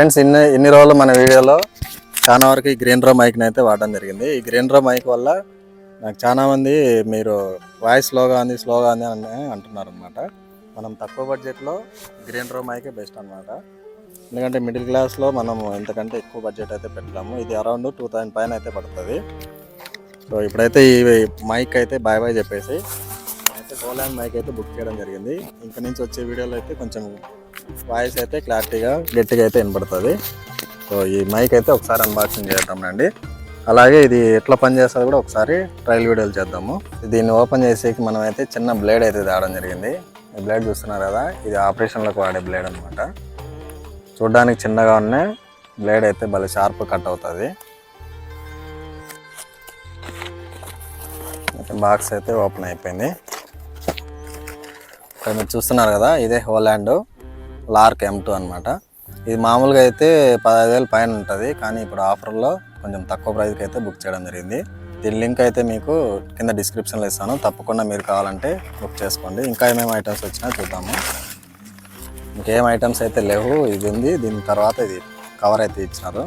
Friends ఇన్ని రోజులు మన వీడియోలో చాలా వరకు ఈ గ్రీన్ రో మైక్ని అయితే వాడడం జరిగింది. ఈ గ్రీన్ రో మైక్ వల్ల నాకు చాలా మంది మీరు వాయిస్ స్లోగా ఉంది అని అంటున్నారు అనమాట. మనం తక్కువ బడ్జెట్లో గ్రీన్ రో మైకే బెస్ట్ అనమాట. ఎందుకంటే మిడిల్ క్లాస్లో మనము ఎంతకంటే ఎక్కువ బడ్జెట్ అయితే పెట్టలేము. ఇది అరౌండ్ 2000 పైన అయితే పడుతుంది. సో ఇప్పుడైతే ఈ మైక్ అయితే బాయ్ చెప్పేసి అయితే హోలాండ్ మైక్ అయితే బుక్ చేయడం జరిగింది. ఇంక నుంచి వచ్చే వీడియోలో అయితే కొంచెం వాయిస్ అయితే క్లారిటీగా గట్టిగా అయితే వినపడుతుంది. సో ఈ మైక్ అయితే ఒకసారి అన్బాక్సింగ్ చేద్దామండి. అలాగే ఇది ఎట్లా పనిచేస్తుందో కూడా ఒకసారి ట్రయల్ వీడియోలు చేద్దాము. దీన్ని ఓపెన్ చేసేకి మనం అయితే చిన్న బ్లేడ్ అయితే తేవడం జరిగింది. ఈ బ్లేడ్ చూస్తున్నారు కదా, ఇది ఆపరేషన్లకు వాడే బ్లేడ్ అనమాట. చూడడానికి చిన్నగా ఉన్న బ్లేడ్ అయితే భలే షార్ప్ కట్ అవుతుంది. బాక్స్ అయితే ఓపెన్ అయిపోయింది. ఇక్కడ మీరు చూస్తున్నారు కదా, ఇదే హోలాండ్ లార్క్ M2 అనమాట. ఇది మామూలుగా అయితే 15,000 పైన ఉంటుంది, కానీ ఇప్పుడు ఆఫర్లో కొంచెం తక్కువ ప్రైస్కి అయితే బుక్ చేయడం జరిగింది. దీని లింక్ అయితే మీకు కింద డిస్క్రిప్షన్లో ఇస్తాను, తప్పకుండా మీరు కావాలంటే బుక్ చేసుకోండి. ఇంకా ఏమేమి ఐటమ్స్ వచ్చినా చూద్దాము. ఇంకేం ఐటమ్స్ అయితే లేవు, ఇది ఉంది. దీని తర్వాత ఇది కవర్ అయితే ఇచ్చినారు.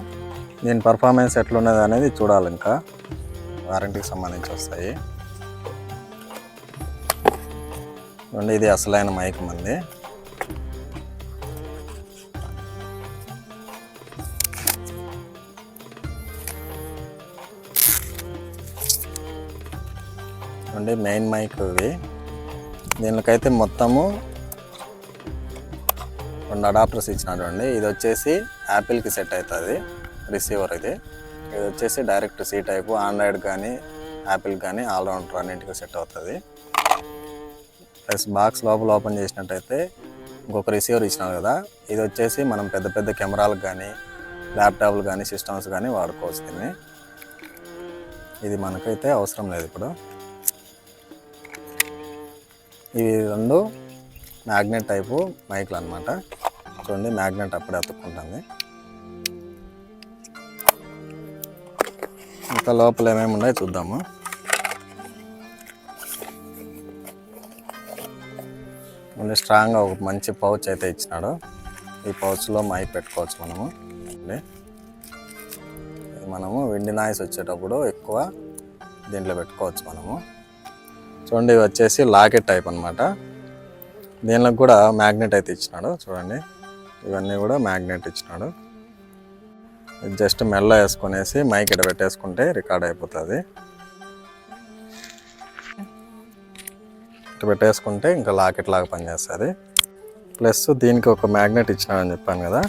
దీని పర్ఫార్మెన్స్ ఎట్లున్నది అనేది చూడాలి. ఇంకా వారంటీకి సంబంధించి వస్తాయి. ఇది అసలైన మైక్ మంది. మెయిన్ మైక్ ఇవి. దీనికైతే మొత్తము 2 అడాప్టర్స్ ఇచ్చినాడు అండి. ఇది వచ్చేసి యాపిల్కి సెట్ అవుతుంది రిసీవర్. ఇది వచ్చేసి డైరెక్ట్ C టైపు, ఆండ్రాయిడ్ కానీ యాపిల్ కానీ ఆల్రౌండర్ అన్నింటికి సెట్ అవుతుంది. ప్లస్ బాక్స్ లోపల ఓపెన్ చేసినట్టయితే ఇంకొక రిసీవర్ ఇచ్చినారు కదా, ఇది వచ్చేసి మనం పెద్ద పెద్ద కెమెరాలకు కానీ ల్యాప్టాప్లు కానీ సిస్టమ్స్ కానీ వాడుకోవచ్చు. దీన్ని ఇది మనకైతే అవసరం లేదు ఇప్పుడు. ఇవి 2 మ్యాగ్నెట్ టైపు మైక్లు అనమాట. చూడండి, మ్యాగ్నెట్ అప్పుడే అతుక్కుంటుంది. ఇంకా లోపల ఏమేమి ఉన్నాయో చూద్దాము. మళ్ళీ స్ట్రాంగ్గా ఒక మంచి పౌచ్ అయితే ఇచ్చినాడు. ఈ పౌచ్లో మైక్ పెట్టుకోవచ్చు మనము విండ్ నాయిస్ వచ్చేటప్పుడు ఎక్కువ దీంట్లో పెట్టుకోవచ్చు మనము. చూడండి, ఇవి వచ్చేసి లాకెట్ టైప్ అనమాట. దీనిలో కూడా మ్యాగ్నెట్ అయితే ఇచ్చినాడు. చూడండి, ఇవన్నీ కూడా మ్యాగ్నెట్ ఇచ్చినాడు. జస్ట్ మెల్ల వేసుకునేసి మైక్ ఇక్కడ పెట్టేసుకుంటే రికార్డ్ అయిపోతుంది. ఇటు పెట్టేసుకుంటే ఇంకా లాకెట్ లాగా పనిచేస్తుంది. ప్లస్ దీనికి ఒక మ్యాగ్నెట్ ఇచ్చినాడని చెప్పాను కదా,